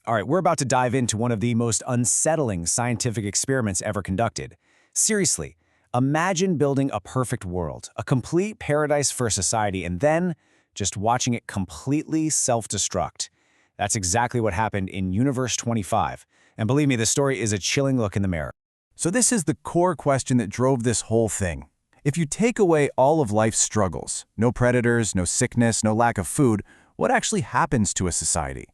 All right, we're about to dive into one of the most unsettling scientific experiments ever conducted. Seriously, imagine building a perfect world, a complete paradise for society, and then just watching it completely self-destruct. That's exactly what happened in Universe 25. And believe me, the story is a chilling look in the mirror. So this is the core question that drove this whole thing. If you take away all of life's struggles, no predators, no sickness, no lack of food, what actually happens to a society?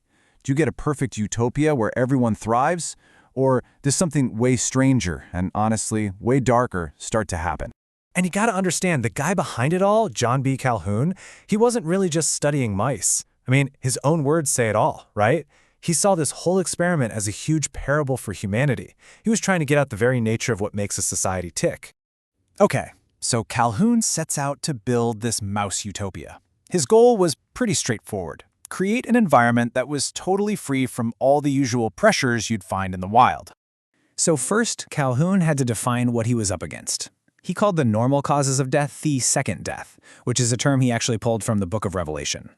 Do you get a perfect utopia where everyone thrives? Or does something way stranger and honestly, way darker start to happen? And you gotta understand, the guy behind it all, John B. Calhoun, he wasn't really just studying mice. I mean, his own words say it all, right? He saw this whole experiment as a huge parable for humanity. He was trying to get at the very nature of what makes a society tick. Okay, so Calhoun sets out to build this mouse utopia. His goal was pretty straightforward. Create an environment that was totally free from all the usual pressures you'd find in the wild. So first, Calhoun had to define what he was up against. He called the normal causes of death the second death, which is a term he actually pulled from the Book of Revelation.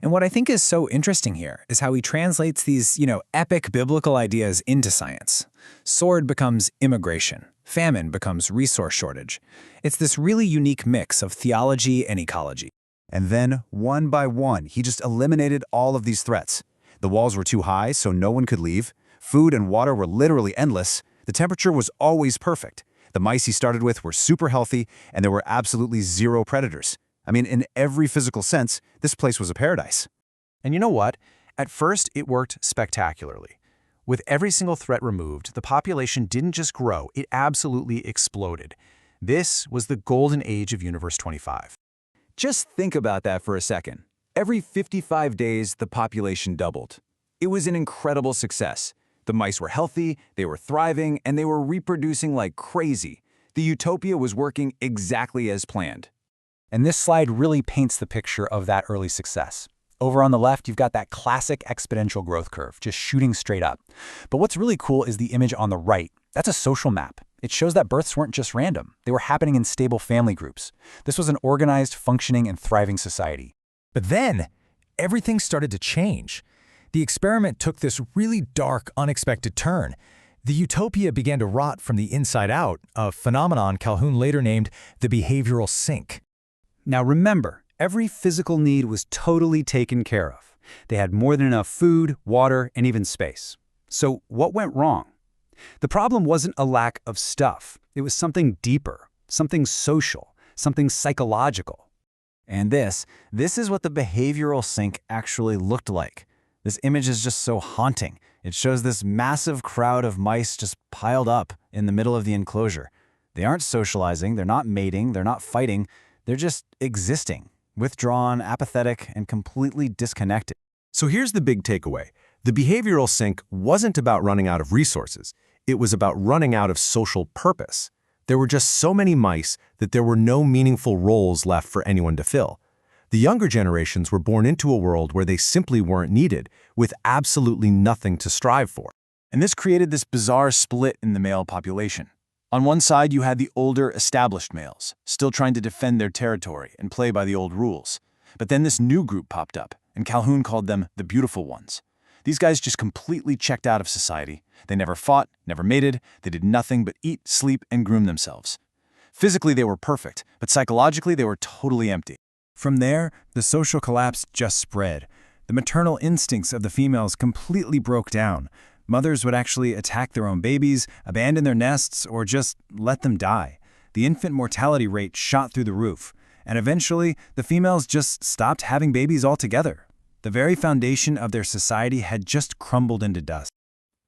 And what I think is so interesting here is how he translates these, epic biblical ideas into science. Sword becomes immigration. Famine becomes resource shortage. It's this really unique mix of theology and ecology. And then, one by one, he just eliminated all of these threats. The walls were too high, so no one could leave. Food and water were literally endless. The temperature was always perfect. The mice he started with were super healthy, and there were absolutely zero predators. I mean, in every physical sense, this place was a paradise. And you know what? At first, it worked spectacularly. With every single threat removed, the population didn't just grow, it absolutely exploded. This was the golden age of Universe 25. Just think about that for a second. Every 55 days, the population doubled. It was an incredible success. The mice were healthy, they were thriving, and they were reproducing like crazy. The utopia was working exactly as planned. And this slide really paints the picture of that early success. Over on the left, you've got that classic exponential growth curve, just shooting straight up. But what's really cool is the image on the right. That's a social map. It shows that births weren't just random. They were happening in stable family groups. This was an organized, functioning, and thriving society. But then, everything started to change. The experiment took this really dark, unexpected turn. The utopia began to rot from the inside out, a phenomenon Calhoun later named the behavioral sink. Now remember, every physical need was totally taken care of. They had more than enough food, water, and even space. So what went wrong? The problem wasn't a lack of stuff. It was something deeper, something social, something psychological. And this is what the behavioral sink actually looked like. This image is just so haunting. It shows this massive crowd of mice just piled up in the middle of the enclosure. They aren't socializing, they're not mating, they're not fighting, they're just existing, withdrawn, apathetic, and completely disconnected. So here's the big takeaway. The behavioral sink wasn't about running out of resources. It was about running out of social purpose. There were just so many mice that there were no meaningful roles left for anyone to fill. The younger generations were born into a world where they simply weren't needed, with absolutely nothing to strive for. And this created this bizarre split in the male population. On one side, you had the older, established males, still trying to defend their territory and play by the old rules. But then this new group popped up, and Calhoun called them the beautiful ones. These guys just completely checked out of society. They never fought, never mated, they did nothing but eat, sleep, and groom themselves. Physically, they were perfect, but psychologically, they were totally empty. From there, the social collapse just spread. The maternal instincts of the females completely broke down. Mothers would actually attack their own babies, abandon their nests, or just let them die. The infant mortality rate shot through the roof, and eventually, the females just stopped having babies altogether. The very foundation of their society had just crumbled into dust.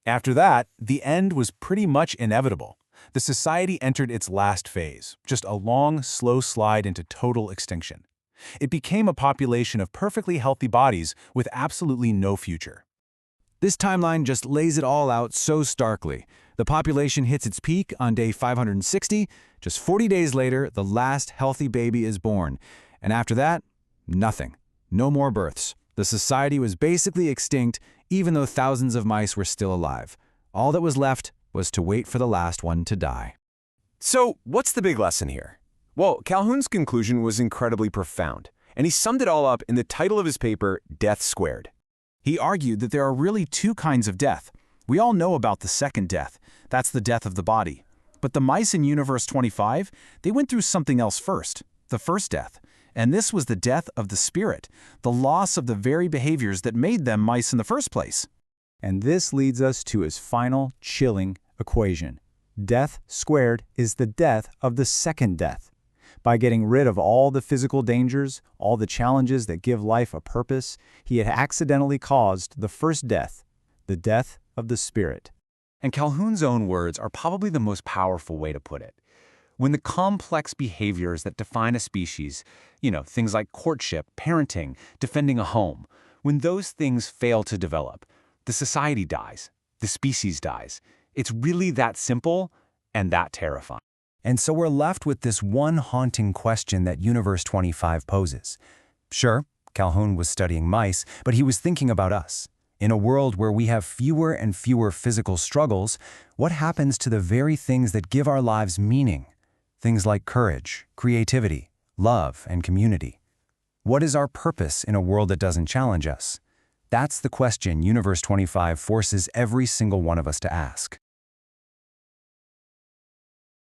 After that, the end was pretty much inevitable. The society entered its last phase, just a long, slow slide into total extinction. It became a population of perfectly healthy bodies with absolutely no future. This timeline just lays it all out so starkly. The population hits its peak on day 560. Just 40 days later, the last healthy baby is born. And after that, nothing. No more births. The society was basically extinct, even though thousands of mice were still alive. All that was left was to wait for the last one to die. So, what's the big lesson here? Well, Calhoun's conclusion was incredibly profound, and he summed it all up in the title of his paper, Death Squared. He argued that there are really two kinds of death. We all know about the second death. That's the death of the body. But the mice in Universe 25, they went through something else first, the first death. And this was the death of the spirit, the loss of the very behaviors that made them mice in the first place. And this leads us to his final, chilling equation. Death squared is the death of the second death. By getting rid of all the physical dangers, all the challenges that give life a purpose, he had accidentally caused the first death, the death of the spirit. And Calhoun's own words are probably the most powerful way to put it. When the complex behaviors that define a species, things like courtship, parenting, defending a home, when those things fail to develop, the society dies, the species dies. It's really that simple and that terrifying. And so we're left with this one haunting question that Universe 25 poses. Sure, Calhoun was studying mice, but he was thinking about us. In a world where we have fewer and fewer physical struggles, what happens to the very things that give our lives meaning? Things like courage, creativity, love, and community. What is our purpose in a world that doesn't challenge us? That's the question Universe 25 forces every single one of us to ask.